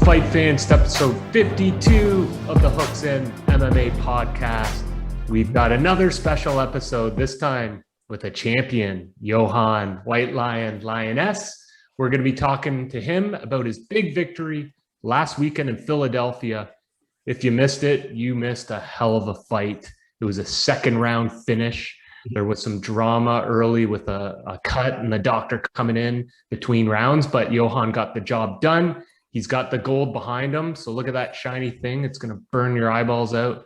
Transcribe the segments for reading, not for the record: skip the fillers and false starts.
fight fans, to episode 52 of the Hooks In MMA podcast. We've got another special episode, this time with a champion, Yohan, White Lion, Lainesse. We're going to be talking to him about his big victory last weekend in Philadelphia. If you missed it, you missed a hell of a fight. It was a second round finish. There was some drama early with a cut and the doctor coming in between rounds, but Yohan got the job done. He's got the gold behind him. So look at that shiny thing. It's going to burn your eyeballs out.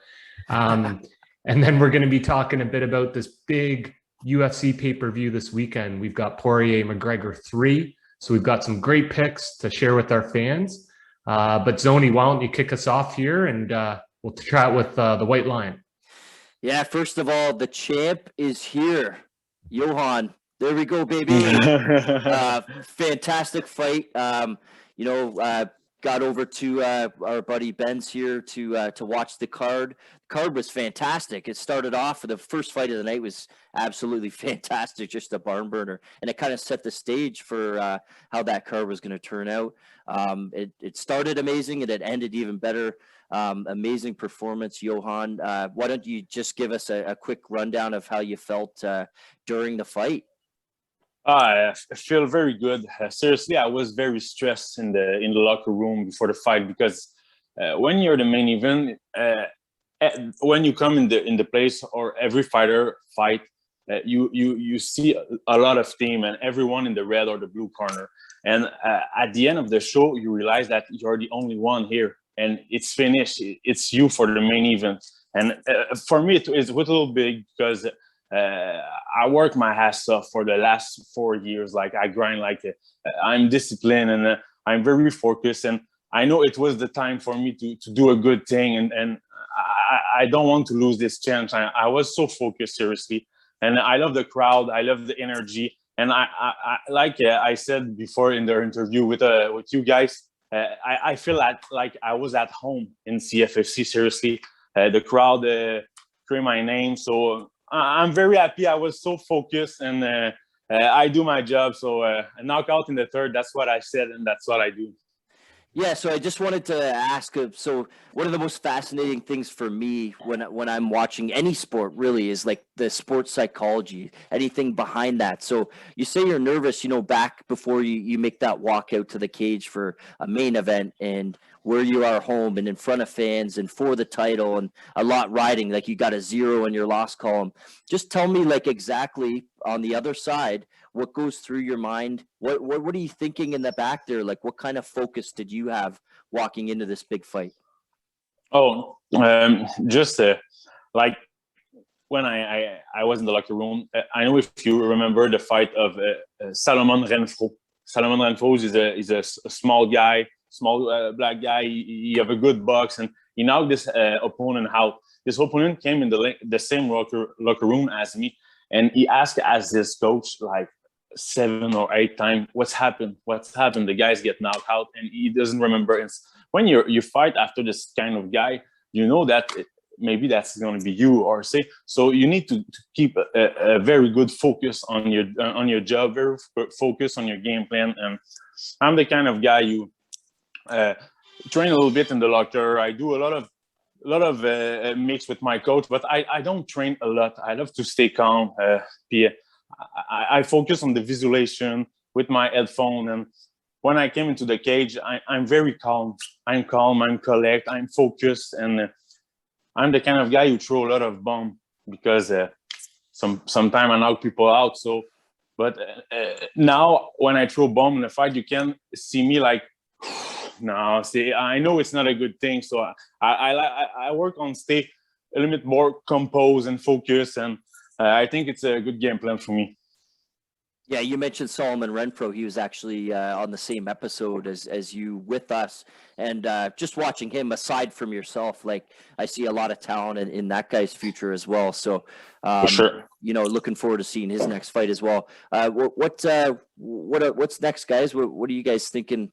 And then we're going to be talking a bit about this big UFC pay-per-view this weekend. We've got Poirier McGregor III. So we've got some great picks to share with our fans. But Zoni, why don't you kick us off here and we'll chat with the White Lion. Yeah, first of all, the champ is here. Yohan, there we go, baby. Fantastic fight. Got over to our buddy Ben's here to watch the card. The card was fantastic. It started off, the first fight of the night was absolutely fantastic, just a barn burner. And it kind of set the stage for how that card was going to turn out. It started amazing and it ended even better. Amazing performance, Yohan. Why don't you just give us a quick rundown of how you felt during the fight? I feel very good. Seriously, I was very stressed in the locker room before the fight because when you're the main event, when you come in the place or every fighter fight, you see a lot of team and everyone in the red or the blue corner. And at the end of the show, you realize that you're the only one here and it's finished. It's you for the main event. And for me, it was a little big because I worked my ass off for the last 4 years. Like I grind, I'm disciplined and I'm very focused. And I know it was the time for me to do a good thing. And I don't want to lose this chance. I was so focused, seriously. And I love the crowd. I love the energy. And I said before in the interview with you guys, I feel like I was at home in CFFC, seriously. The crowd screamed my name. So I'm very happy. I was so focused and I do my job. So a knockout in the third, that's what I said and that's what I do. Yeah, so I just wanted to ask, so one of the most fascinating things for me when I'm watching any sport really is like the sports psychology, anything behind that. So you say you're nervous, back before you make that walk out to the cage for a main event and where you are home and in front of fans and for the title and a lot riding, like you got a 0 in your loss column. Just tell me like exactly on the other side, what goes through your mind? What are you thinking in the back there? Like what kind of focus did you have walking into this big fight? Just like when I was in the locker room, I know if you remember the fight of Salomon Renfro. Salomon Renfro is a small guy, black guy. He have a good box and he knocked this opponent out. This opponent came in the same locker room as me. And he asked as his coach, like 7 or 8 times, what's happened? The guys get knocked out and he doesn't remember. And when you fight after this kind of guy, you know that maybe that's going to be you or say. So you need to keep a very good focus on your job, very focus on your game plan. And I'm the kind of guy you train a little bit in the locker. I do a lot of mix with my coach, but I don't train a lot. I love to stay calm. I focus on the visualization with my headphone. And when I came into the cage, I'm very calm. I'm collect, I'm focused. And I'm the kind of guy who throw a lot of bomb because sometimes I knock people out. So, but now when I throw bomb in a fight, you can see me like, no, see, I know it's not a good thing. So I work on stay a little bit more composed and focused. And I think it's a good game plan for me. Yeah, you mentioned Salomon Renfro. He was actually on the same episode as you with us. And just watching him, aside from yourself, like I see a lot of talent in that guy's future as well. So, for sure. Looking forward to seeing his next fight as well. What's next, guys? What are you guys thinking?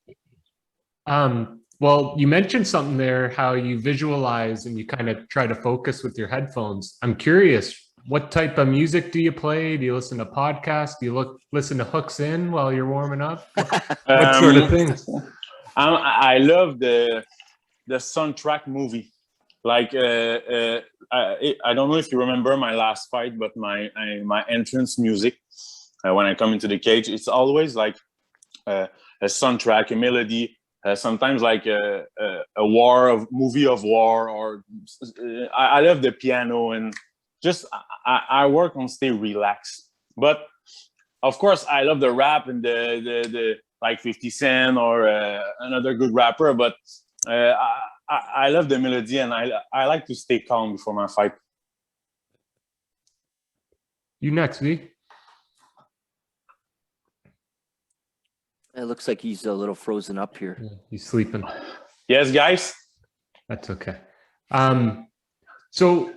Well, you mentioned something there, how you visualize and you kind of try to focus with your headphones. I'm curious, what type of music do you play? Do you listen to podcasts? Do you listen to Hooks In while you're warming up? What sort of things? I love the soundtrack movie. Like I don't know if you remember my last fight, but my entrance music when I come into the cage, it's always like a soundtrack, a melody. Sometimes like a movie of war, or I love the piano, and just I work on stay relaxed. But of course, I love the rap and the like 50 Cent or another good rapper. But I love the melody, and I like to stay calm before my fight. You next, V. It looks like he's a little frozen up here. Yeah, he's sleeping. Yes, guys. That's okay. So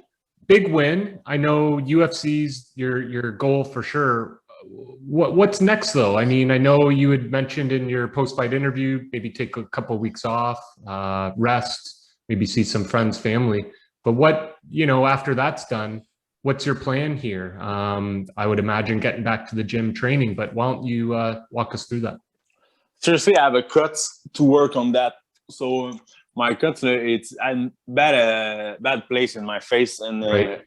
big win. I know UFC's your goal for sure. What's next though? I mean, I know you had mentioned in your post-fight interview, maybe take a couple of weeks off, rest, maybe see some friends, family. But what, after that's done, what's your plan here? I would imagine getting back to the gym training, but why don't you walk us through that? Seriously, I have a cut to work on that. So my cut, it's a bad place in my face, and Right.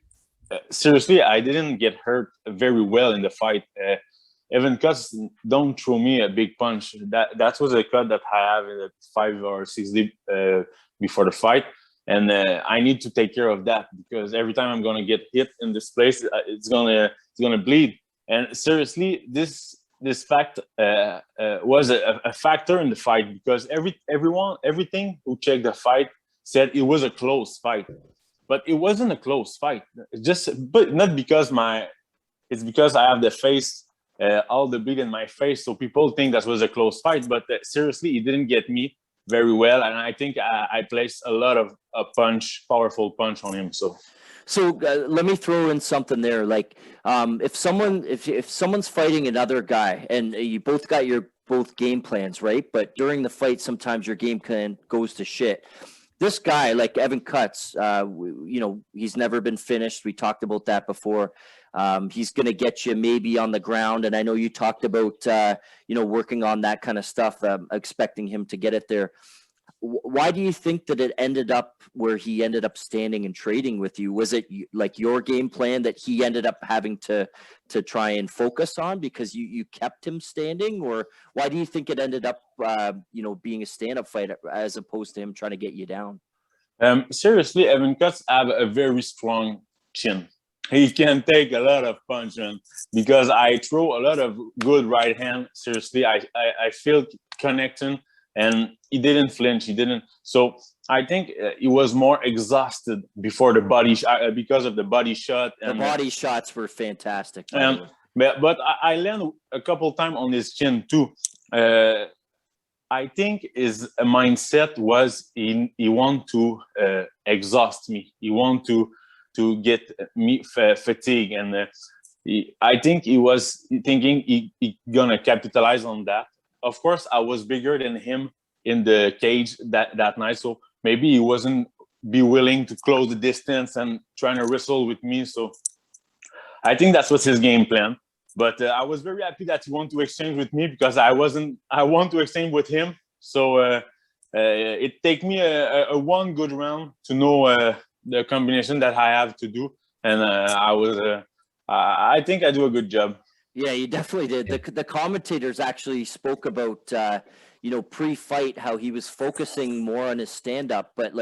Seriously, I didn't get hurt very well in the fight. Even cuts don't throw me a big punch. That was a cut that I have in the 5 or 6 days before the fight, and I need to take care of that, because every time I'm gonna get hit in this place, it's gonna bleed. And seriously, this fact was a factor in the fight, because everything who checked the fight said it was a close fight, but it wasn't a close fight. But not because it's because I have the face, all the bleed in my face, so people think that was a close fight. But seriously, it didn't get me very well, and I think I placed a lot of powerful punch on him. So let me throw in something there. Like, if someone's fighting another guy, and you both got your game plans, right? But during the fight, sometimes your game plan goes to shit. This guy, like Evan Cuts, he's never been finished. We talked about that before. He's going to get you maybe on the ground, and I know you talked about working on that kind of stuff, expecting him to get it there. Why do you think that it ended up where he ended up standing and trading with you? Was it like your game plan that he ended up having to try and focus on because you kept him standing? Or why do you think it ended up, being a stand-up fight as opposed to him trying to get you down? Seriously, Evan Cuts have a very strong chin. He can take a lot of punch, man, because I throw a lot of good right hand. Seriously, I feel connecting. And he didn't flinch. He didn't. So I think he was more exhausted before the body because of the body shot. And the body shots were fantastic. But I learned a couple times on his chin too. I think his mindset was he want to exhaust me. He want to get me fatigue, and I think he was thinking he gonna capitalize on that. Of course, I was bigger than him in the cage that night, so maybe he wasn't willing to close the distance and trying to wrestle with me. So I think that was his game plan. But I was very happy that he wanted to exchange with me, because I want to exchange with him. So it take me a one good round to know the combination that I have to do, and I think I do a good job. Yeah, you definitely did. The commentators actually spoke about, pre-fight, how he was focusing more on his stand-up, but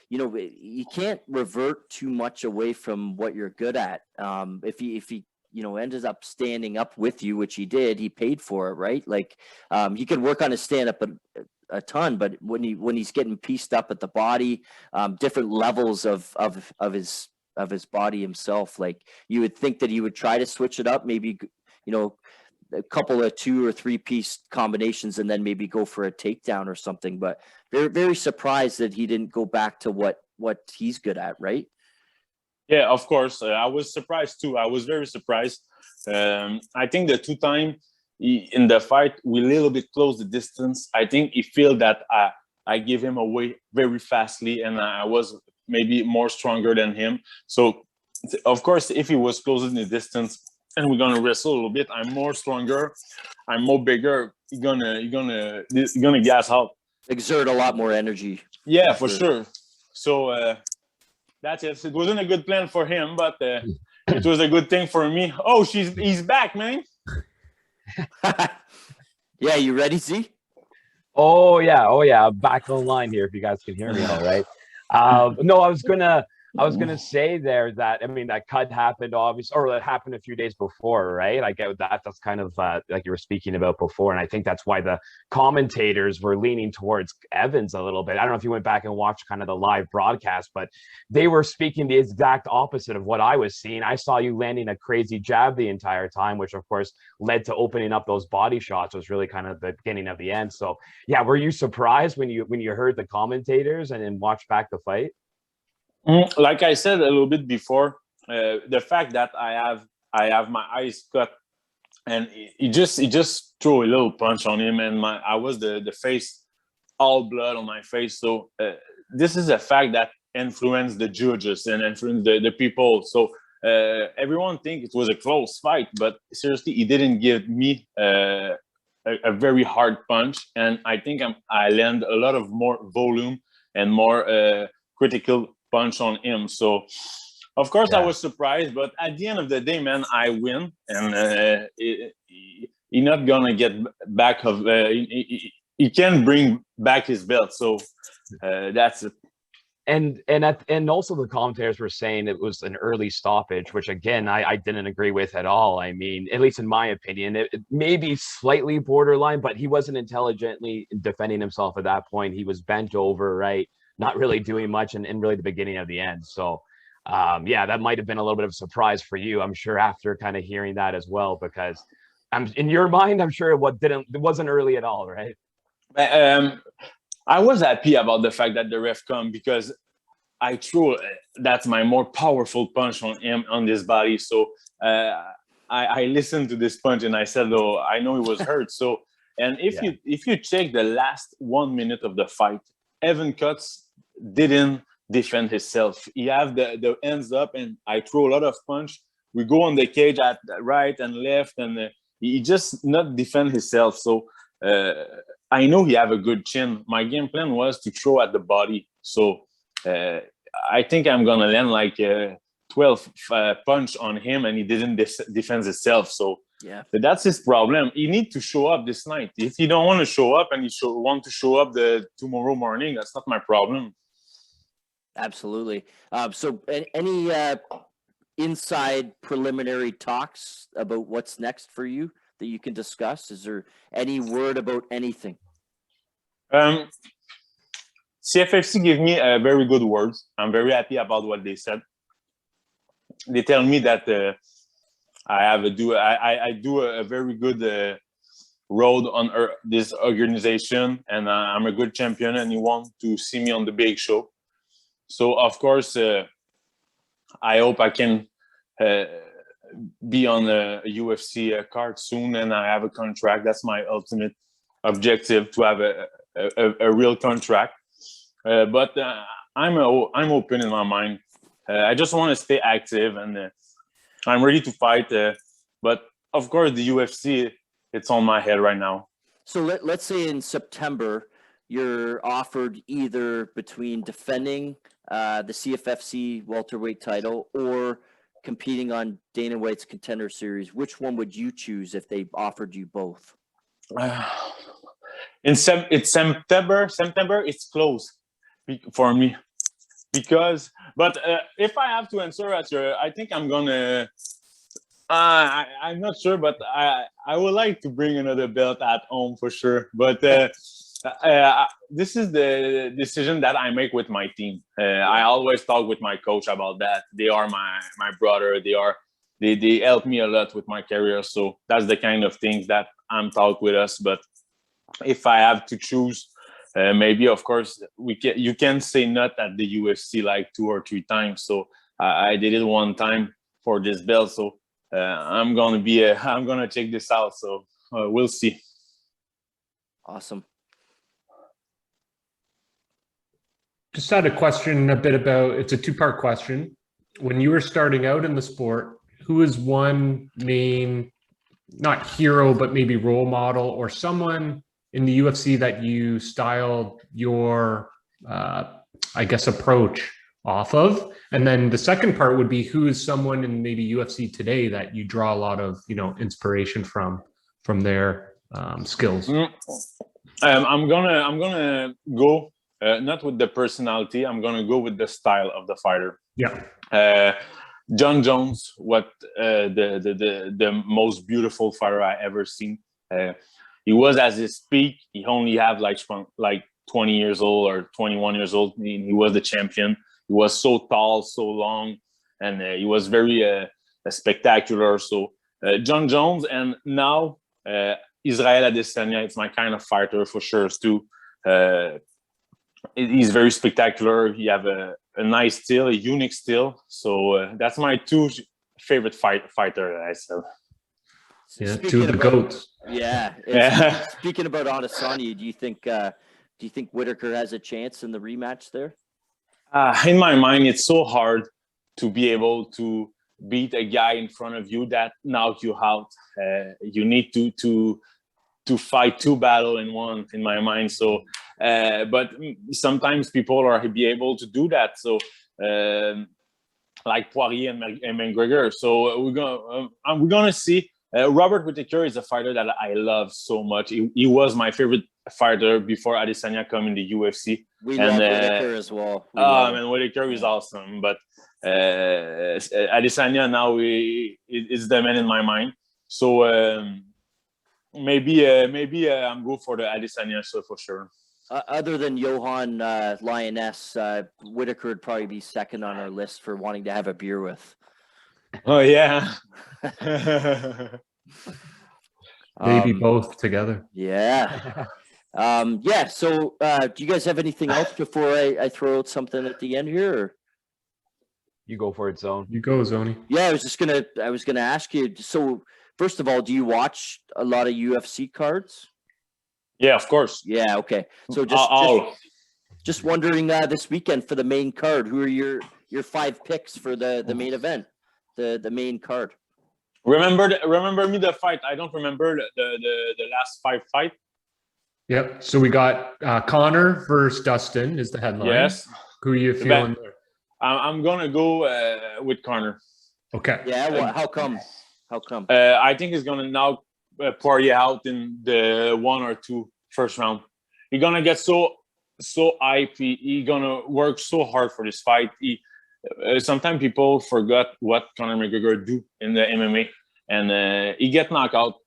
you can't revert too much away from what you're good at. If he ended up standing up with you, which he did, he paid for it, right? He can work on his stand-up a ton, but when he's getting pieced up at the body, different levels of his body himself, you would think that he would try to switch it up, maybe a couple of 2 or 3 piece combinations, and then maybe go for a takedown or something. But very, very surprised that he didn't go back to what he's good at, right? Yeah, of course. I was surprised too. I was very surprised. I think the 2 times in the fight, we a little bit closed the distance. I think he feel that I gave him away very fastly, and I was maybe more stronger than him. So of course, if he was closing the distance and we're gonna wrestle a little bit, I'm more stronger, I'm more bigger. You're gonna gas out. exert a lot more energy. Yeah, for sure. So that's it. It wasn't a good plan for him, but it was a good thing for me. Oh, he's back, man. Yeah, you ready, Z? Oh yeah, back online here. If you guys can hear me, all right. No, I was gonna say there that, I mean, that cut happened obviously, or that happened a few days before, right? I get that. That's kind of like you were speaking about before, and I think that's why the commentators were leaning towards Evans a little bit. I don't know if you went back and watched kind of the live broadcast, but they were speaking the exact opposite of what I was seeing. I saw you landing a crazy jab the entire time, which of course led to opening up those body shots. Was really kind of the beginning of the end. So yeah, were you surprised when you heard the commentators and then watched back the fight? Like I said a little bit before, the fact that I have my eyes cut, and he just threw a little punch on him, and I was the face, all blood on my face. So this is a fact that influenced the judges and influenced the people. So everyone think it was a close fight, but seriously, he didn't give me a very hard punch, and I think I land a lot of more volume and more critical punch on him. So of course I was surprised, but at the end of the day, man, I win, and he's not gonna get back of he can bring back his belt. So that's it. And also the commentators were saying it was an early stoppage, which again I didn't agree with at all. I mean, at least in my opinion, it may be slightly borderline, but he wasn't intelligently defending himself at that point. He was bent over, right? Not really doing much in really the beginning of the end. So yeah, that might have been a little bit of a surprise for you, I'm sure, after kind of hearing that as well, because in your mind, I'm sure it wasn't early at all, right? I was happy about the fact that the ref come, because I threw that's my more powerful punch on him, on this body. So I listened to this punch and I said, oh, I know he was hurt. So, and if you check the last 1 minute of the fight, Evan Cuts didn't defend himself. He have the hands up, and I throw a lot of punch. We go on the cage at right and left, and he just not defend himself. So I know he have a good chin. My game plan was to throw at the body. So I think I'm gonna land like 12 punch on him, and he didn't defend himself. So yeah, that's his problem. He need to show up this night. If he don't want to show up, and he want to show up the tomorrow morning, that's not my problem. Absolutely. So any inside preliminary talks about what's next for you that you can discuss? Is there any word about anything? CFFC gave me very good words. I'm very happy about what they said. They tell me that I do a very good road on this organization, and I'm a good champion, and you want to see me on the big show. So of course, I hope I can be on a UFC card soon, and I have a contract. That's my ultimate objective, to have a real contract. But I'm open in my mind. I just want to stay active, and I'm ready to fight. But of course, the UFC, it's on my head right now. So let's say in September, you're offered either between defending the CFFC welterweight title or competing on Dana White's Contender Series. Which one would you choose if they offered you both? It's September. It's close for me, because. But if I have to answer at your, I think I'm gonna. I'm not sure, but I would like to bring another belt at home for sure. But this is the decision that I make with my team. I always talk with my coach about that. They are my brother. They help me a lot with my career. So that's the kind of things that I'm talk with us. But if I have to choose, maybe of course you can say not at the UFC like 2 or 3 times. So I did it one time for this belt. So I'm gonna check this out. So we'll see. Awesome. Just had a question a bit about, it's a 2-part question. When you were starting out in the sport, who is one main, not hero, but maybe role model, or someone in the UFC that you styled your, I guess, approach off of? And then the second part would be, who is someone in maybe UFC today that you draw a lot of, inspiration from their skills? I'm gonna go not with the personality. I'm gonna go with the style of the fighter. Yeah. John Jones, the most beautiful fighter I ever seen. He was at his peak. He only had like 20 years old or 21 years old. He was the champion. He was so tall, so long, and he was very spectacular. So John Jones, and now Israel Adesanya. It's my kind of fighter for sure too. He's very spectacular. He have a nice style, a unique style. So that's my two favorite fighter. I said. Yeah, two of the GOATs. Yeah. Speaking about Adesanya, do you think Whitaker has a chance in the rematch there? In my mind, it's so hard to be able to beat a guy in front of you that knocked you out. You need to fight two battles in one, in my mind. So, but sometimes people are be able to do that. So, like Poirier and McGregor. So we're gonna see. Robert Whitaker is a fighter that I love so much. He was my favorite fighter before Adesanya come in the UFC. We love Whitaker as well. Whitaker is awesome, but Adesanya now is the man in my mind. So maybe I'm good for the Adesanya, so for sure. Other than Yohan Lainesse, Whitaker would probably be second on our list for wanting to have a beer with. Oh yeah. Maybe both together. Yeah. So do you guys have anything else before I throw out something at the end here? Or? You go for it, Zone. You go, Zoni. Yeah, I was gonna ask you. So first of all, do you watch a lot of UFC cards? Yeah, of course. Yeah. Okay. So just wondering this weekend for the main card, who are your 5 picks for the main event, the main card? Remember me the fight. I don't remember the last 5 fight. Yep. So we got Connor versus Dustin is the headline. Yes. Who are you feeling there? I'm gonna go with Connor. Okay. Yeah. How come? I think he's gonna knock Poirier out in the 1 or 2 first round. He's gonna get so hype. He gonna work so hard for this fight. Sometimes people forgot what Conor McGregor do in the MMA, and he get knocked out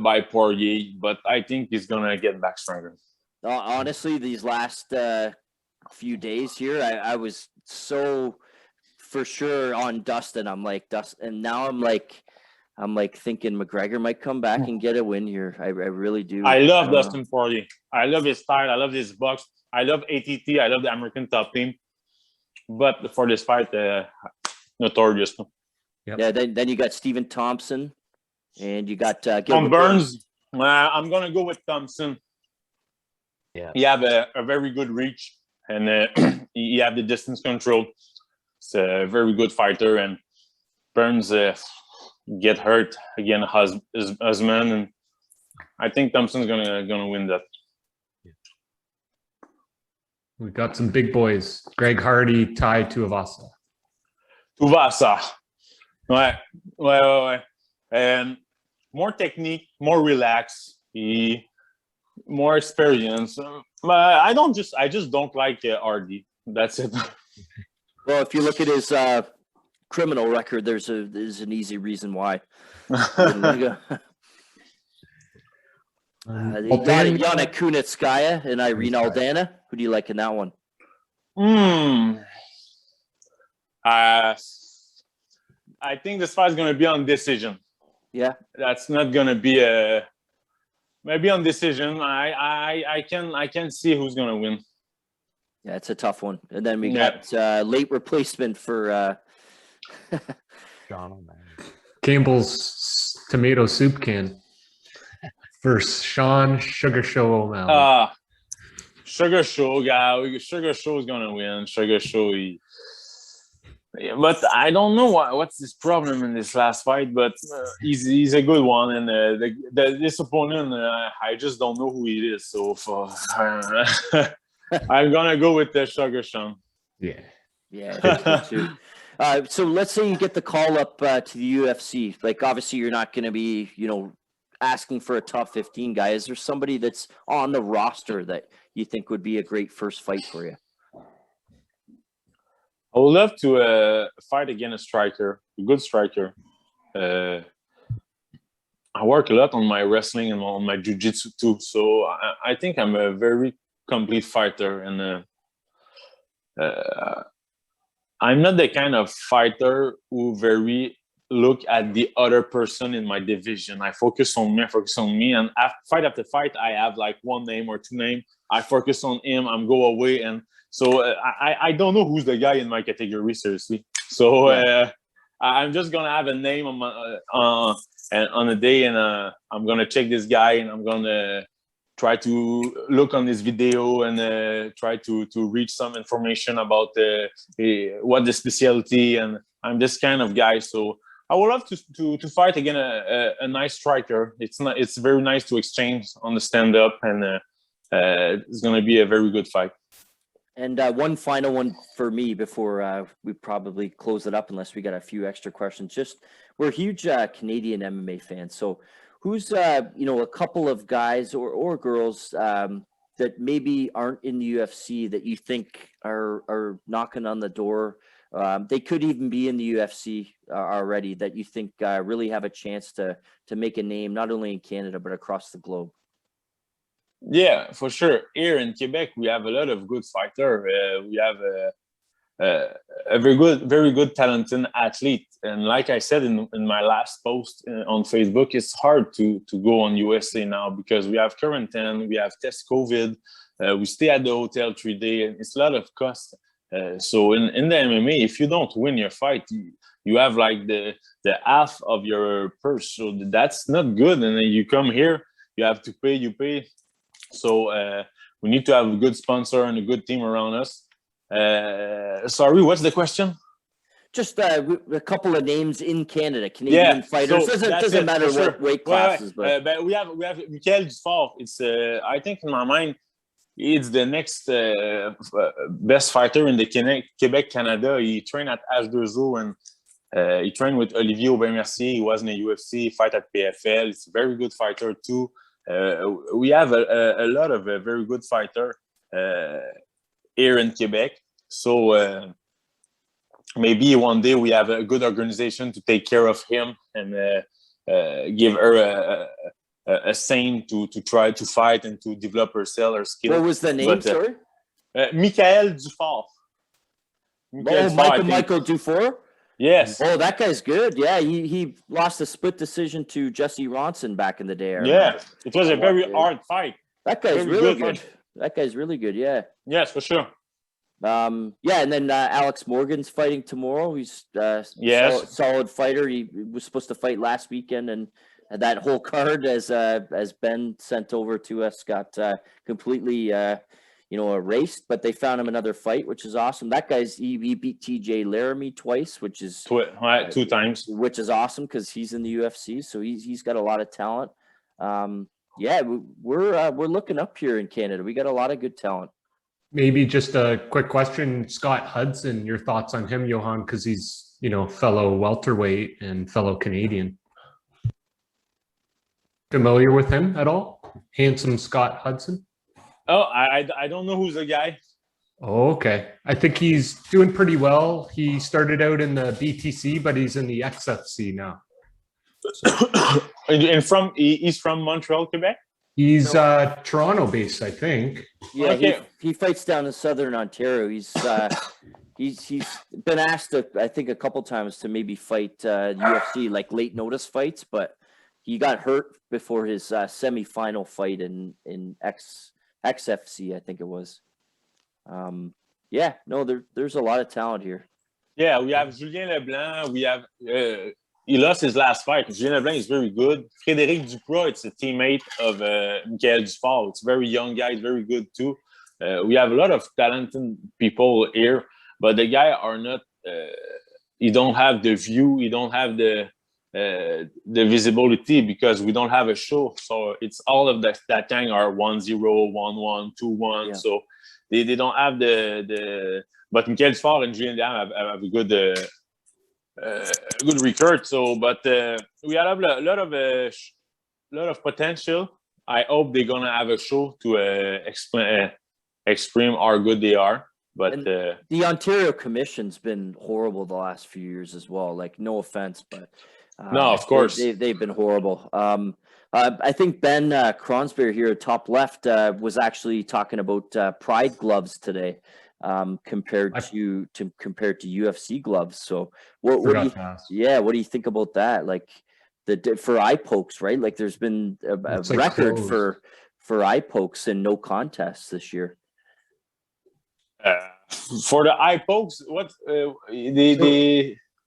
by Poirier, but I think he's gonna get back stronger. Honestly, these last few days here, I was so for sure on Dustin. I'm like Dustin, and now I'm like thinking McGregor might come back and get a win here. I really do. I love Dustin Poirier. I love his style. I love his box. I love ATT. I love the American Top Team. But for this fight, notorious. Yep. Yeah. Then you got Stephen Thompson, and you got Gilbert Burns. I'm gonna go with Thompson. Yeah. He have a very good reach, and he have the distance control. It's a very good fighter, and Burns get hurt again, husband, and I think Thompson's gonna win that. We got some big boys. Greg Hardy, Tai Tuivasa. Ouais. And more technique, more relaxed, more experience. I just don't like Hardy. That's it. Well, if you look at his criminal record, there's an easy reason why. Yana Kunitskaya and Irene Aldana. Who do you like in that one? I think this fight is going to be on decision. Yeah, that's not going to be maybe on decision. I can see who's going to win. Yeah, it's a tough one. And then we got late replacement for Campbell's tomato soup can. Versus Sean Sugar Show O'Malley. Sugar Show guy. Sugar Show is gonna win. Sugar Show. Yeah, but I don't know what's his problem in this last fight, but he's a good one, and this opponent, I just don't know who he is. So I'm gonna go with the Sugar Sean. Yeah. Yeah, I think so too. So let's say you get the call up to the UFC. Like, obviously, you're not going to be, asking for a top 15 guy. Is there somebody that's on the roster that you think would be a great first fight for you? I would love to fight against a striker, a good striker. I work a lot on my wrestling and on my jiu-jitsu too, so I think I'm a very complete fighter, and I'm not the kind of fighter who very look at the other person in my division. I focus on me, and fight after fight, I have like one name or two names. I focus on him, I'm go away, and so I don't know who's the guy in my category, seriously. So I'm just gonna have a name on my on a day, and I'm gonna check this guy, and I'm gonna try to look on this video and try to reach some information about what the specialty, and I'm this kind of guy. So I would love to fight again a nice striker. It's very nice to exchange on the stand up, and it's going to be a very good fight. And one final one for me before we probably close it up, unless we got a few extra questions. Just, we're huge Canadian MMA fans. So who's a couple of guys or girls that maybe aren't in the UFC that you think are knocking on the door? They could even be in the UFC already, that you think really have a chance to make a name, not only in Canada but across the globe. Yeah, for sure. Here in Quebec, we have a lot of good fighters. We have a very good, talented athlete. And like I said in my last post on Facebook, it's hard to go on USA now because we have quarantine, we have test COVID, we stay at the hotel 3 days, and it's a lot of cost. So in the MMA, if you don't win your fight, you have like the half of your purse. So that's not good. And then you come here, you have to pay, you pay. So we need to have a good sponsor and a good team around us. Sorry, what's the question? Just a couple of names in Canada, Canadian fighters. So doesn't matter what weight classes, but we have Michael Dufort. It's I think in my mind, it's the next best fighter in the Quebec, Canada. He trained at H2O, and he trained with Olivier Aubin-Mercier. He was in the UFC, fight at PFL. It's a very good fighter too. We have a lot of very good fighter here in Quebec. So maybe one day we have a good organization to take care of him and give her a scene to try to fight and to develop herself, her skill. What was the name, sorry? Michael Dufort. Michael Dufort? Yes. Oh, that guy's good. Yeah, he lost a split decision to Jesse Ronson back in the day. Yeah, it was a very hard fight. That guy's really good. That guy's really good, yeah. Yes, for sure. And then Alex Morgan's fighting tomorrow. He's solid fighter. He was supposed to fight last weekend, and that whole card, as Ben sent over to us, got completely erased. But they found him another fight, which is awesome. That guy's he beat TJ Laramie twice, which is two times, which is awesome because he's in the UFC, so he's got a lot of talent. We're looking up here in Canada. We got a lot of good talent. Maybe just a quick question, Scott Hudson, your thoughts on him, Yohan, because he's, fellow welterweight and fellow Canadian. Familiar with him at all? Handsome Scott Hudson? Oh, I don't know who's the guy. Oh, okay. I think he's doing pretty well. He started out in the BTC, but he's in the XFC now. And he's from Montreal, Quebec? He's Toronto-based, I think. Yeah, okay. He fights down in Southern Ontario. He's been asked, I think, a couple times to maybe fight UFC, like late notice fights, but he got hurt before his semifinal fight in XFC, I think it was. There's a lot of talent here. Yeah, we have Julien Leblanc. We have he lost his last fight. Julien Leblanc is very good. Frédéric Ducroix, it's a teammate of Michael Dufort. It's a very young guy. He's very good too. We have a lot of talented people here, but the guys are not you don't have the view, you don't have the visibility because we don't have a show. So it's all of that gang are 1-0, 1-1, 2-1. Yeah. So they don't have the but Michael Dufort and Julien Diam have a good record. So, but we have a lot of potential. I hope they're gonna have a show to explain how good they are. But the Ontario Commission's been horrible the last few years as well. Like, no offense, but no, of course they've been horrible. I think Ben Cronsberry here, top left, was actually talking about Pride gloves today, compared to UFC gloves. So what do you think about that? Like for eye pokes, right? Like there's been a record for eye pokes and no contests this year. For the eye pokes, what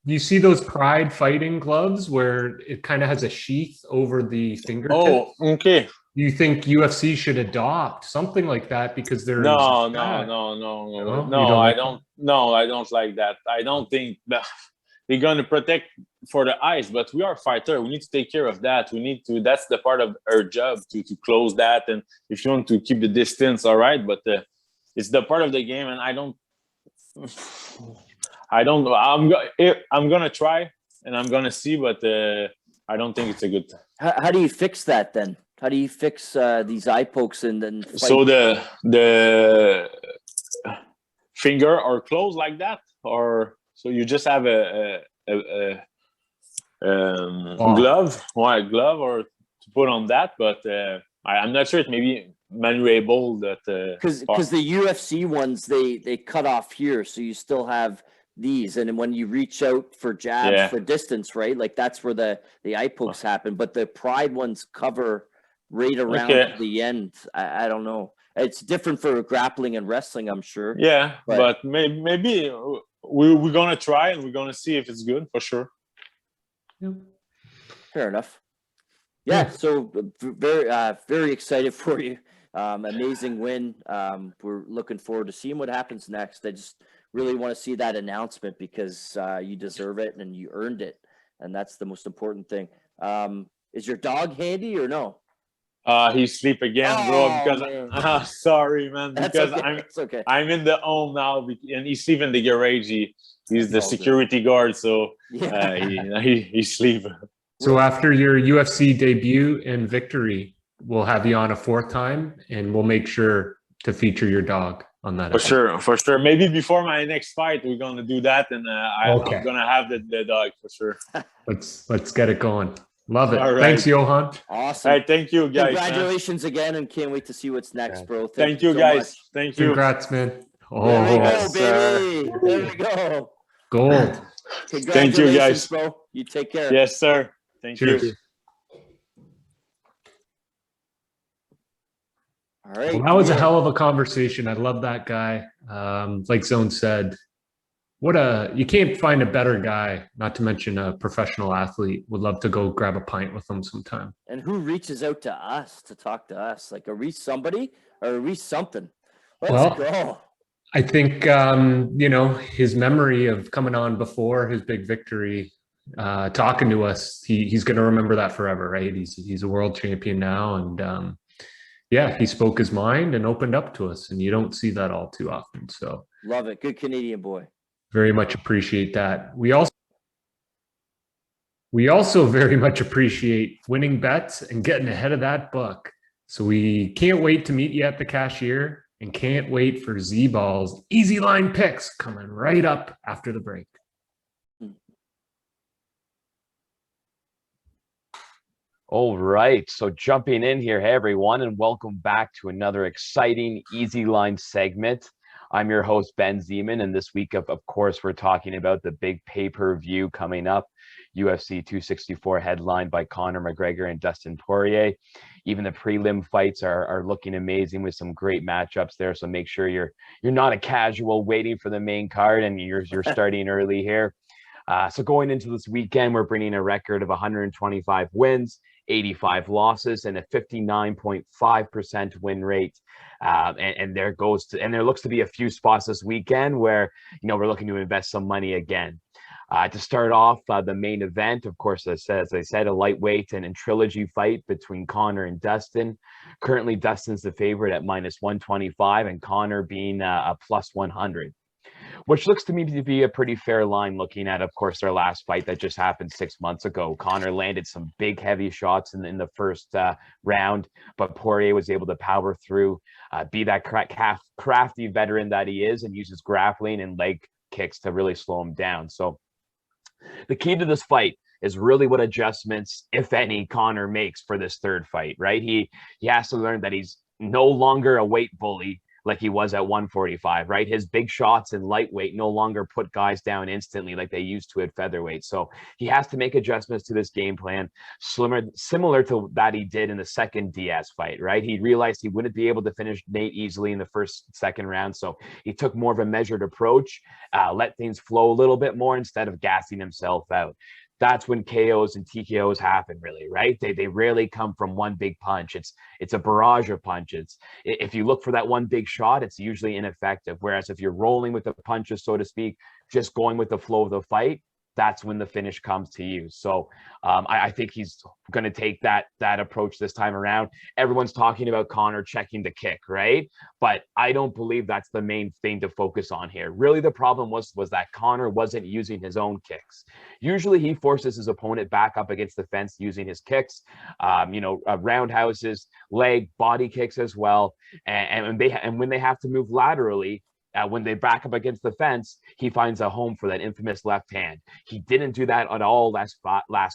you see those Pride fighting gloves where it kind of has a sheath over the fingertip? Oh, okay. You think UFC should adopt something like that because they're no, I don't. No, I don't like that. I don't think that they're going to protect for the eyes, but we are fighter. We need to take care of that. We need to. That's the part of our job to close that. And if you want to keep the distance, all right. But it's the part of the game, and I don't. I'm gonna try, and I'm gonna see, but I don't think it's a good thing. How do you fix that then? How do you fix these eye pokes and then fight? So the finger are closed like that, or so you just have a glove, or to put on that, but I'm not sure. It may be manuable that because the UFC ones they cut off here, so you still have these, and then when you reach out for jabs for distance, right? Like that's where the eye pokes happen, but the Pride ones cover right around the end. I don't know. It's different for grappling and wrestling, I'm sure. Yeah, but maybe we're gonna try and we're gonna see if it's good for sure. Yeah. Fair enough. Yeah, so very excited for you. Amazing win. We're looking forward to seeing what happens next. I just really want to see that announcement because you deserve it and you earned it, and that's the most important thing. Is your dog handy or no? He's asleep again, bro. Because sorry, man. Because I'm in the home now, and he's sleeping in the garage. He's the security guard, so he's sleeping. So after your UFC debut and victory, we'll have you on a fourth time, and we'll make sure to feature your dog on that. For sure. Maybe before my next fight, we're gonna do that, and I'm gonna have the dog for sure. Let's get it going. Love it. All right. Thanks, Yohan. Awesome. All right, thank you, guys. Congratulations again, and can't wait to see what's next, bro. Thank you, guys. Much. Thank you. Congrats, man. There we go, baby. There we go. Gold. Thank you, guys. Bro. You take care. Yes, sir. Thank you. All right. Well, that was a hell of a conversation. I love that guy. Like Zone said, you can't find a better guy, not to mention a professional athlete. Would love to go grab a pint with him sometime. And who reaches out to us to talk to us? Like, are we somebody or are we something? Let's go. I think, his memory of coming on before his big victory, talking to us, he's going to remember that forever, right? He's a world champion now. And he spoke his mind and opened up to us. And you don't see that all too often. So love it. Good Canadian boy. Very much appreciate that. We also very much appreciate winning bets and getting ahead of that book. So we can't wait to meet you at the cashier and can't wait for Z-Ball's easy line picks coming right up after the break. All right. So jumping in here, hey everyone, and welcome back to another exciting Easy Line segment. I'm your host, Ben Zeman, and this week, of course, we're talking about the big pay-per-view coming up, UFC 264, headlined by Conor McGregor and Dustin Poirier. Even the prelim fights are looking amazing with some great matchups there, so make sure you're not a casual waiting for the main card and you're starting early here. So going into this weekend, we're bringing a record of 125 wins, 85 losses, and a 59.5% win rate. And there looks to be a few spots this weekend where, we're looking to invest some money again. To start off the main event, of course, as I said, a lightweight and trilogy fight between Conor and Dustin. Currently, Dustin's the favorite at -125, and Conor being a +100, which looks to me to be a pretty fair line looking at, of course, their last fight that just happened 6 months ago. Conor landed some big, heavy shots in the first round, but Poirier was able to power through, be that crafty veteran that he is, and uses grappling and leg kicks to really slow him down. So the key to this fight is really what adjustments, if any, Conor makes for this third fight, right? He has to learn that he's no longer a weight bully like he was at 145, right? His big shots in lightweight no longer put guys down instantly like they used to at featherweight. So he has to make adjustments to this game plan, similar to that he did in the second Diaz fight, right? He realized he wouldn't be able to finish Nate easily in the second round. So he took more of a measured approach, let things flow a little bit more instead of gassing himself out. That's when KOs and TKOs happen, really, right? They rarely come from one big punch. It's a barrage of punches. If you look for that one big shot, it's usually ineffective. Whereas if you're rolling with the punches, so to speak, just going with the flow of the fight, that's when the finish comes to you. So I think he's going to take that approach this time around. Everyone's talking about Conor checking the kick, right? But I don't believe that's the main thing to focus on here. Really, the problem was that Conor wasn't using his own kicks. Usually he forces his opponent back up against the fence using his kicks, roundhouses, leg, body kicks as well. And when they have to move laterally, when they back up against the fence, he finds a home for that infamous left hand. He didn't do that at all last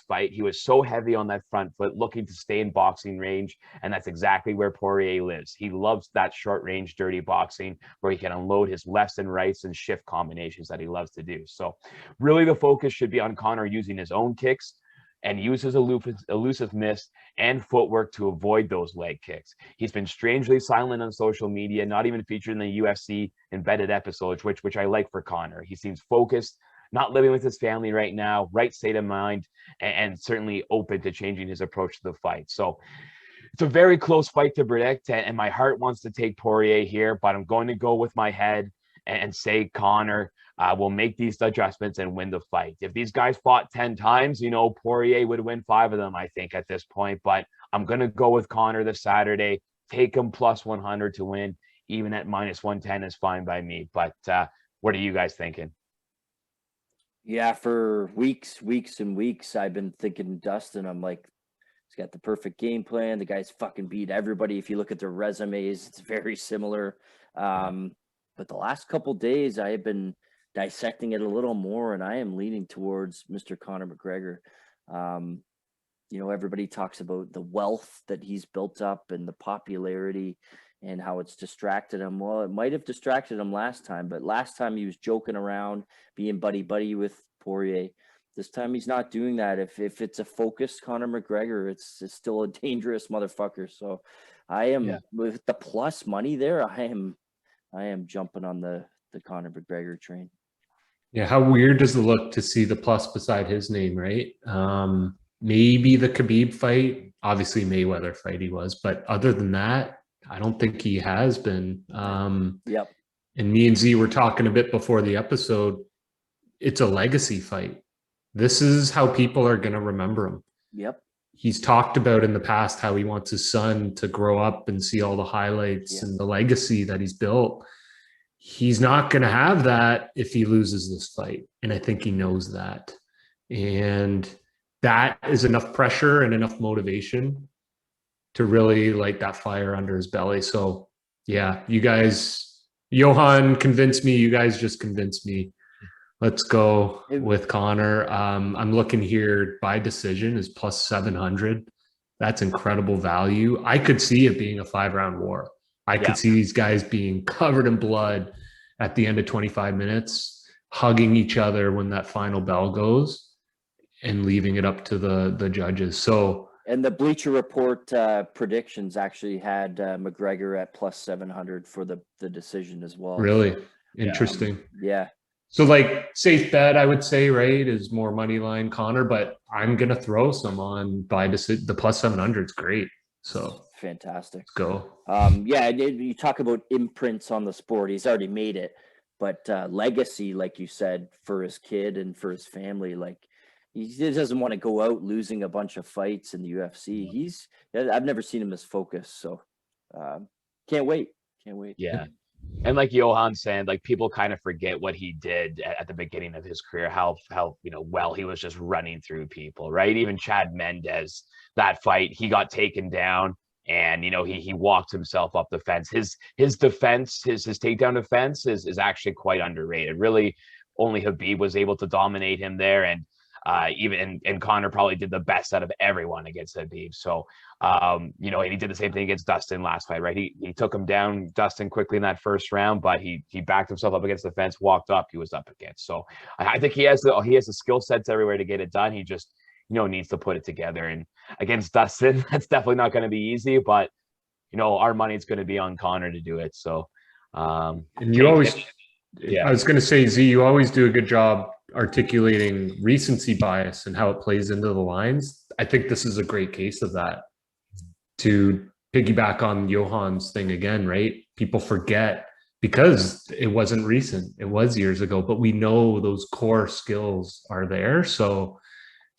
fight. He was so heavy on that front foot, looking to stay in boxing range, and that's exactly where Poirier lives. He loves that short range, dirty boxing where he can unload his lefts and rights and shift combinations that he loves to do. So really the focus should be on Conor using his own kicks and use his elusiveness and footwork to avoid those leg kicks. He's been strangely silent on social media, not even featured in the UFC embedded episodes, which I like for Conor. He seems focused, not living with his family right now, right state of mind, and certainly open to changing his approach to the fight. So it's a very close fight to predict, and my heart wants to take Poirier here, but I'm going to go with my head and say Conor will make these adjustments and win the fight. If these guys fought 10 times, Poirier would win 5 of them, I think, at this point. But I'm going to go with Conor this Saturday, take him +100 to win. Even at -110 is fine by me. But what are you guys thinking? Yeah, for weeks and weeks, I've been thinking Dustin. I'm like, he's got the perfect game plan. The guy's fucking beat everybody. If you look at their resumes, it's very similar. But the last couple days, I have been dissecting it a little more, and I am leaning towards Mr. Conor McGregor. Everybody talks about the wealth that he's built up and the popularity and how it's distracted him. Well, it might have distracted him last time, but last time he was joking around, being buddy with Poirier. This time he's not doing that. If it's a focused Conor McGregor, it's still a dangerous motherfucker. So I am with the plus money there. I am jumping on the Conor McGregor train. Yeah, how weird does it look to see the plus beside his name, right? Maybe the Khabib fight, obviously Mayweather fight he was, but other than that, I don't think he has been. Yep. And me and Z were talking a bit before the episode. It's a legacy fight. This is how people are going to remember him. Yep. He's talked about in the past how he wants his son to grow up and see all the highlights and the legacy that he's built. He's not going to have that if he loses this fight. And I think he knows that. And that is enough pressure and enough motivation to really light that fire under his belly. So yeah, you guys, Yohan convinced me. You guys just convinced me. Let's go with Conor. I'm looking here by decision is +700. That's incredible value. I could see it being a 5-round war. I could see these guys being covered in blood at the end of 25 minutes, hugging each other when that final bell goes and leaving it up to the judges. So, and the Bleacher Report predictions actually had McGregor at +700 for the decision as well. Really interesting. Yeah. So like safe bet, I would say, right, is more money line Conor, but I'm going to throw some on by the +700 is great. So fantastic. Let's go. You talk about imprints on the sport. He's already made it. but legacy, like you said, for his kid and for his family, like he doesn't want to go out losing a bunch of fights in the UFC. I've never seen him as focused, so can't wait. Yeah. And like Yohan saying, like people kind of forget what he did at the beginning of his career, how well he was just running through people, right? Even Chad Mendes, that fight, he got taken down and he walked himself up the fence. His defense, his takedown defense is actually quite underrated. Really, only Khabib was able to dominate him there, and and Conor probably did the best out of everyone against Khabib. So and he did the same thing against Dustin last fight, right? He took him down, Dustin, quickly in that first round, but he backed himself up against the fence, walked up, he was up against. So I think he has the skill sets everywhere to get it done. He just needs to put it together. And against Dustin, that's definitely not going to be easy, but our money's going to be on Conor to do it. So and you always, I was going to say, Z, you always do a good job articulating recency bias and how it plays into the lines. I think this is a great case of that. To piggyback on Yohan's thing again, right? People forget because it wasn't recent, it was years ago, but we know those core skills are there. So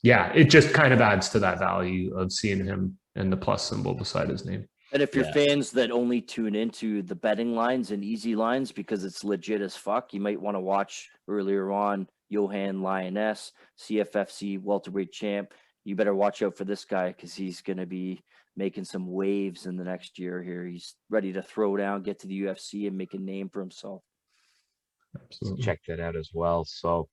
yeah, it just kind of adds to that value of seeing him and the plus symbol beside his name. And if you're fans that only tune into the betting lines and easy lines because it's legit as fuck, you might want to watch earlier on Yohan Lainesse, CFFC Welterweight champ. You better watch out for this guy because he's going to be making some waves in the next year here. He's ready to throw down, get to the UFC, and make a name for himself. Absolutely. Check that out as well. So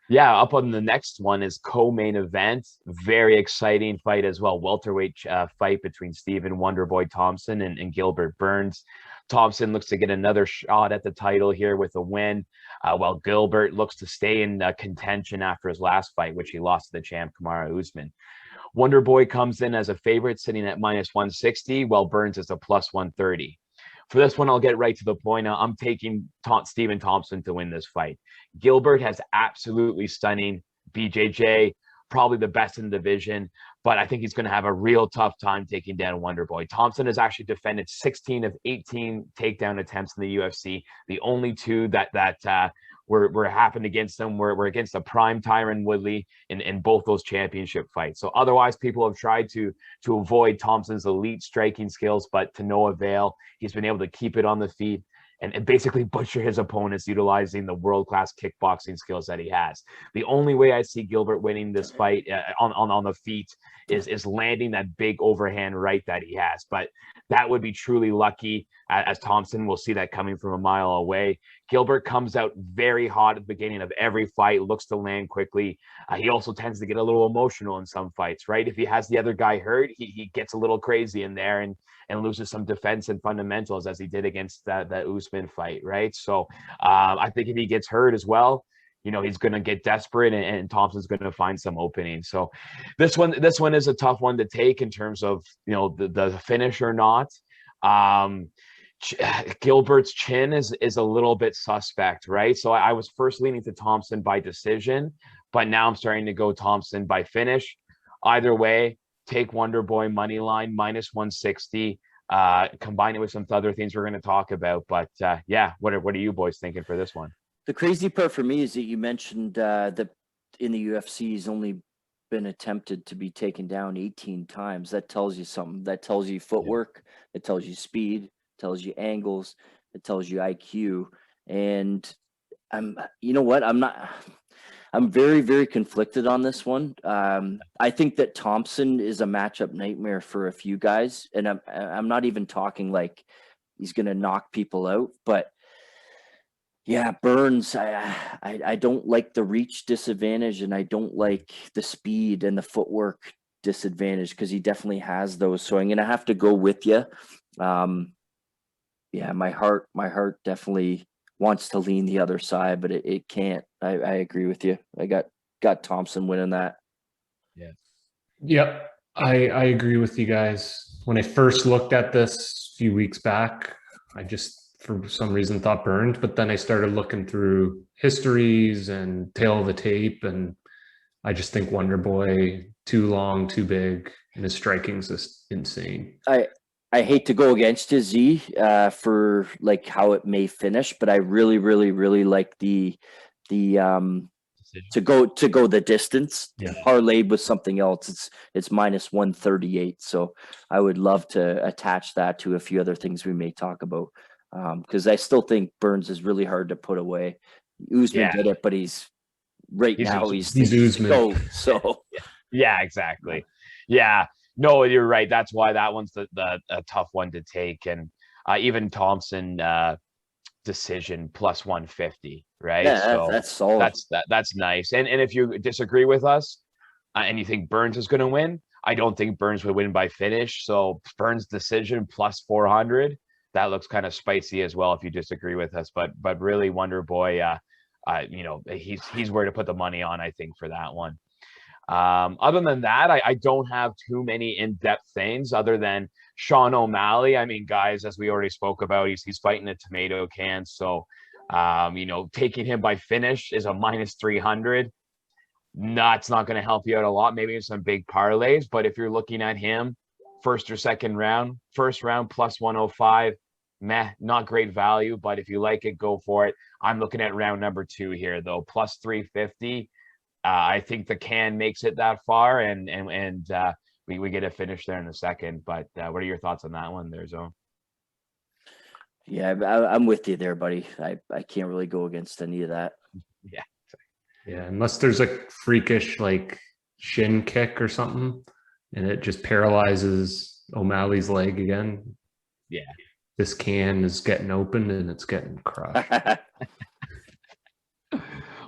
yeah, up on the next one is co-main event. Very exciting fight as well. Welterweight fight between Stephen Wonderboy Thompson and Gilbert Burns. Thompson looks to get another shot at the title here with a win, while Gilbert looks to stay in contention after his last fight, which he lost to the champ Kamaru Usman. Wonderboy comes in as a favorite, sitting at -160, while Burns is a +130. For this one, I'll get right to the point. I'm taking Stephen Thompson to win this fight. Gilbert has absolutely stunning BJJ, probably the best in the division, but I think he's going to have a real tough time taking down Wonderboy. Thompson has actually defended 16 of 18 takedown attempts in the UFC. The only two that were happened against him were against the prime Tyron Woodley in both those championship fights. So otherwise, people have tried to avoid Thompson's elite striking skills, but to no avail. He's been able to keep it on the feet and basically butcher his opponents utilizing the world-class kickboxing skills that he has. The only way I see Gilbert winning this fight on the feet is landing that big overhand right that he has. But that would be truly lucky, as Thompson will see that coming from a mile away. Gilbert comes out very hot at the beginning of every fight, looks to land quickly. He also tends to get a little emotional in some fights, right? If he has the other guy hurt, he gets a little crazy in there and loses some defense and fundamentals, as he did against that Usman fight, right? So I think if he gets hurt as well, he's going to get desperate and Thompson's going to find some opening. So this one is a tough one to take in terms of, the finish or not. Gilbert's chin is a little bit suspect, right? So I was first leaning to Thompson by decision, but now I'm starting to go Thompson by finish. Either way, take Wonderboy money line -160. Combine it with some other things we're going to talk about. But yeah, what are you boys thinking for this one? The crazy part for me is that you mentioned that in the UFC he's only been attempted to be taken down 18 times. That tells you something. That tells you footwork. It tells you speed. It tells you angles. It tells you IQ. And I'm very, very conflicted on this one. I think that Thompson is a matchup nightmare for a few guys, and I'm not even talking like he's going to knock people out, but yeah, Burns, I don't like the reach disadvantage, and I don't like the speed and the footwork disadvantage because he definitely has those. So I'm going to have to go with you. Yeah, my heart definitely wants to lean the other side, but it can't. I agree with you. I got Thompson winning that. Yeah. Yep. I agree with you guys. When I first looked at this a few weeks back, I just, for some reason, thought Burns, but then I started looking through histories and tail of the tape, and I just think Wonderboy, too long, too big, and his striking's just insane. I hate to go against you, Z, for like how it may finish, but I really, really, really like the to go the distance. Yeah. Parlayed with something else. It's minus 138. So I would love to attach that to a few other things we may talk about. Because I still think Burns is really hard to put away. Usman did it, but he's He's the Usman. GOAT. So Yeah, exactly. Yeah. No, you're right. That's why that one's a tough one to take. And even Thompson decision plus 150, right? yeah, So that's solid. that's nice. And if you disagree with us and you think Burns is going to win, I don't think Burns would win by finish. So Burns decision plus 400, that looks kind of spicy as well if you disagree with us. But really, Wonder Boy, he's where to put the money on, I think, for that one. Other than that, I don't have too many in-depth things other than Sean O'Malley. I mean, guys, as we already spoke about, he's fighting a tomato can. So, taking him by finish is a minus 300. That's not going to help you out a lot. Maybe in some big parlays, but if you're looking at him first or second round, first round plus 105, meh, not great value. But if you like it, go for it. I'm looking at round number 2 here, though, plus 350. I think the can makes it that far, and we get a finish there in a second. But what are your thoughts on that one there, Zone? Yeah, I'm with you there, buddy. I can't really go against any of that. Yeah. Yeah, unless there's a freakish like shin kick or something, and it just paralyzes O'Malley's leg again. Yeah. This can is getting opened and it's getting crushed.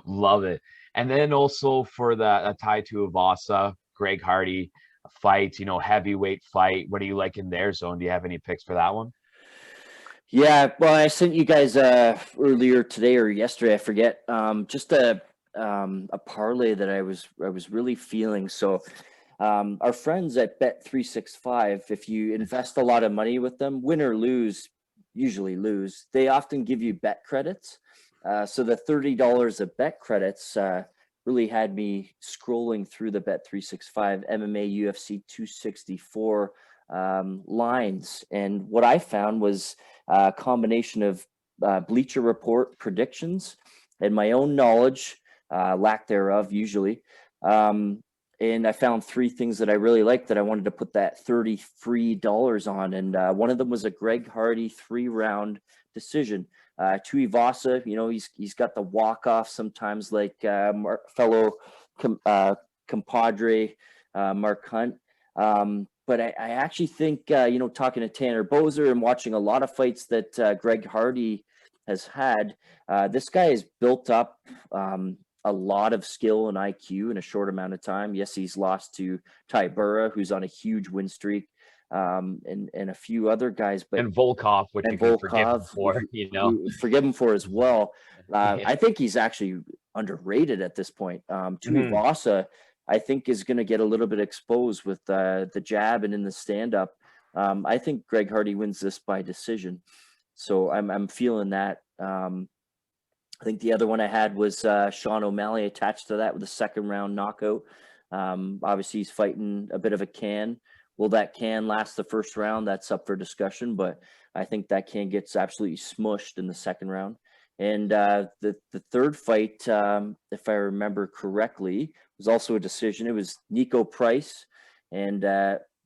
Love it. And then also for the Tai Tuivasa, Greg Hardy fight, heavyweight fight. What are you liking there, Zone? Do you have any picks for that one? Yeah, well, I sent you guys earlier today or yesterday, I forget. Just a parlay that I was really feeling. So our friends at Bet365, if you invest a lot of money with them, win or lose, usually lose, they often give you bet credits. So the $30 of bet credits really had me scrolling through the Bet365 MMA UFC 264 lines. And what I found was a combination of Bleacher Report predictions and my own knowledge, lack thereof usually. And I found 3 things that I really liked that I wanted to put that $30 free on. And one of them was a Greg Hardy 3-round decision. Tuivasa, he's got the walk-off sometimes, like fellow compadre Mark Hunt. But I actually think, talking to Tanner Bozer and watching a lot of fights that Greg Hardy has had, this guy has built up a lot of skill and IQ in a short amount of time. Yes, he's lost to Ty Burra, who's on a huge win streak. And a few other guys, but and Volkov, which you can forgive him for, forgive him for as well. I think he's actually underrated at this point. Tuivasa, I think, is going to get a little bit exposed with the jab and in the stand-up. I think Greg Hardy wins this by decision, so I'm feeling that. I think the other one I had was Sean O'Malley attached to that with a 2nd-round knockout. Obviously, he's fighting a bit of a can. Will that can last the 1st round? That's up for discussion, but I think that can gets absolutely smushed in the 2nd round. And the 3rd fight, if I remember correctly, was also a decision. It was Nico Price and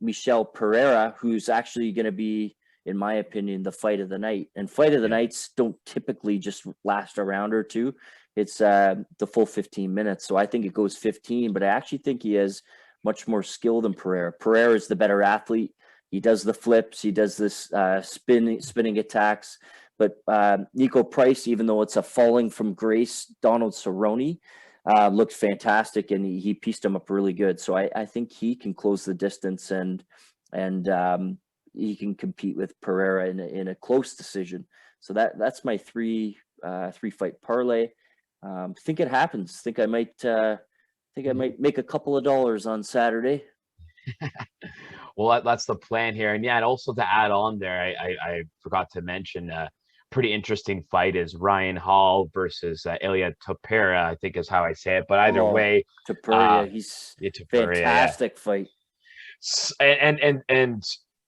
Michel Pereira, who's actually going to be, in my opinion, the fight of the night. And fight of the nights don't typically just last a round or two. It's the full 15 minutes. So I think it goes 15, but I actually think he has much more skill than Pereira. Pereira is the better athlete. He does the flips. He does this spinning attacks. But Nico Price, even though it's a falling from grace, Donald Cerrone looked fantastic, and he pieced him up really good. So I think he can close the distance, and he can compete with Pereira in a close decision. So that's my 3 fight parlay. Think it happens. Think I might make a couple of dollars on Saturday. Well, that's the plan here. And yeah, and also to add on there, I forgot to mention a pretty interesting fight is Ryan Hall versus Ilya Topuria, I think is how I say it. But either way, Topuria, he's fantastic fight. And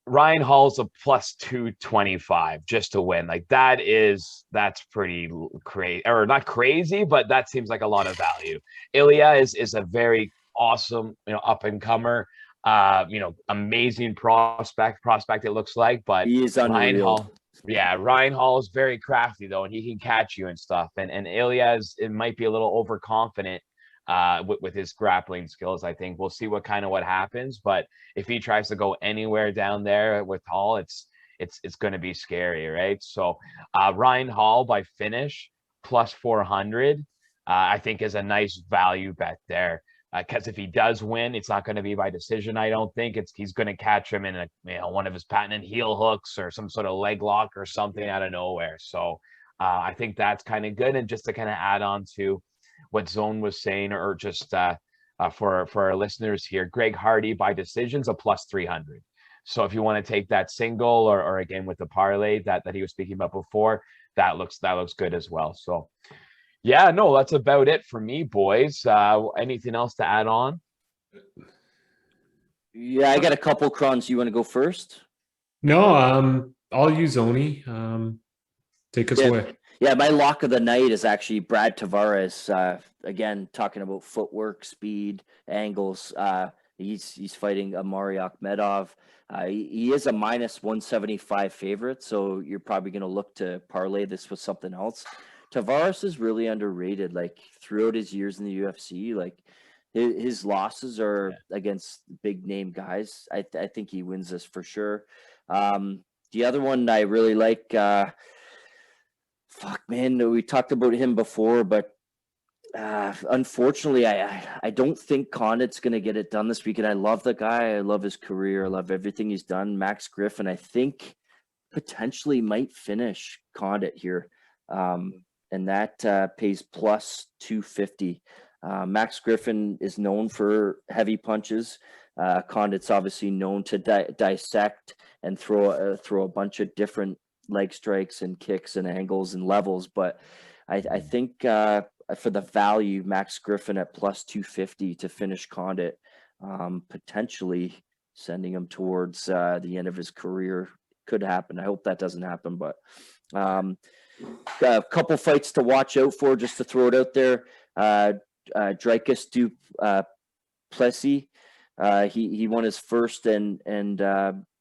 Ryan Hall's a plus 225 just to win. Like that's pretty crazy, or not crazy, but that seems like a lot of value. Ilya is a very awesome, up and comer, amazing prospect it looks like, but He is Ryan unreal. Hall, yeah, Ryan Hall is very crafty though, and he can catch you and stuff. And Ilya it might be a little overconfident with his grappling skills. I think we'll see what happens, but if he tries to go anywhere down there with Hall, it's going to be scary, right? So Ryan Hall by finish plus 400, I think is a nice value bet there. Because if he does win, it's not going to be by decision. I don't think he's going to catch him in one of his patented heel hooks or some sort of leg lock or something out of nowhere. So I think that's kind of good. And just to kind of add on to what Zone was saying, or just for our listeners here, Greg Hardy by decision's a plus 300. So if you want to take that single or again with the parlay that he was speaking about before, that looks good as well. So yeah, no, that's about it for me, boys. Anything else to add on? Yeah, I got a couple crons. You want to go first? No, I'll use Oni. Take us away. Yeah, my lock of the night is actually Brad Tavares. Again, talking about footwork, speed, angles. He's fighting Amari Akhmedov. He is a minus 175 favorite, so you're probably going to look to parlay this with something else. Tavares is really underrated. Like throughout his years in the UFC, like his losses are against big name guys. I think he wins this for sure. The other one I really like, fuck man, we talked about him before, but unfortunately, I don't think Condit's going to get it done this weekend. I love the guy. I love his career. I love everything he's done. Max Griffin, I think, potentially might finish Condit here. And that pays plus 250. Max Griffin is known for heavy punches. Condit's obviously known to dissect and throw a bunch of different leg strikes and kicks and angles and levels. But I think for the value, Max Griffin at plus 250 to finish Condit, potentially sending him towards the end of his career. Could happen. I hope that doesn't happen, but a couple fights to watch out for, just to throw it out there. Dricus du Plessis, he won his first and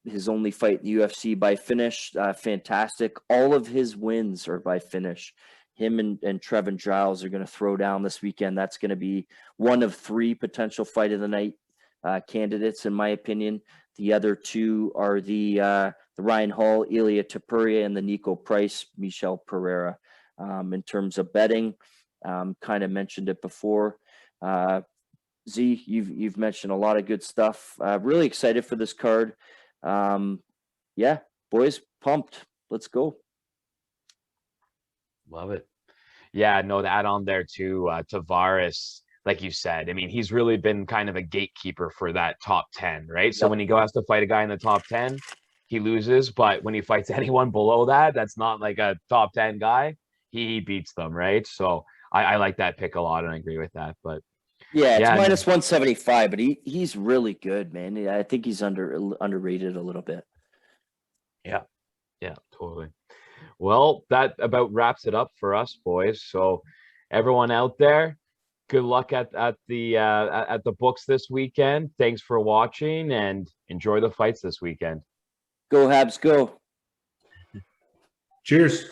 his only fight in the UFC by finish. Fantastic. All of his wins are by finish. Him and Trevin Giles are going to throw down this weekend. That's going to be one of three potential fight of the night candidates, in my opinion. The other two are the Ryan Hall, Ilya Topuria, and the Nico Price, Michel Pereira. In terms of betting, kind of mentioned it before. Z, you've mentioned a lot of good stuff. Really excited for this card. Yeah, boys, pumped. Let's go. Love it. Yeah, no, to add on there too, Tavares, like you said, I mean, he's really been kind of a gatekeeper for that top 10, right? So when he goes to fight a guy in the top 10, he loses. But when he fights anyone below that, that's not like a top 10 guy, he beats them, right? So I like that pick a lot, and I agree with that. But yeah, it's minus 175, but he's really good, man. I think he's underrated a little bit. Yeah, totally. Well, that about wraps it up for us, boys. So everyone out there, good luck at the books this weekend. Thanks for watching, and enjoy the fights this weekend. Go Habs, go. Cheers.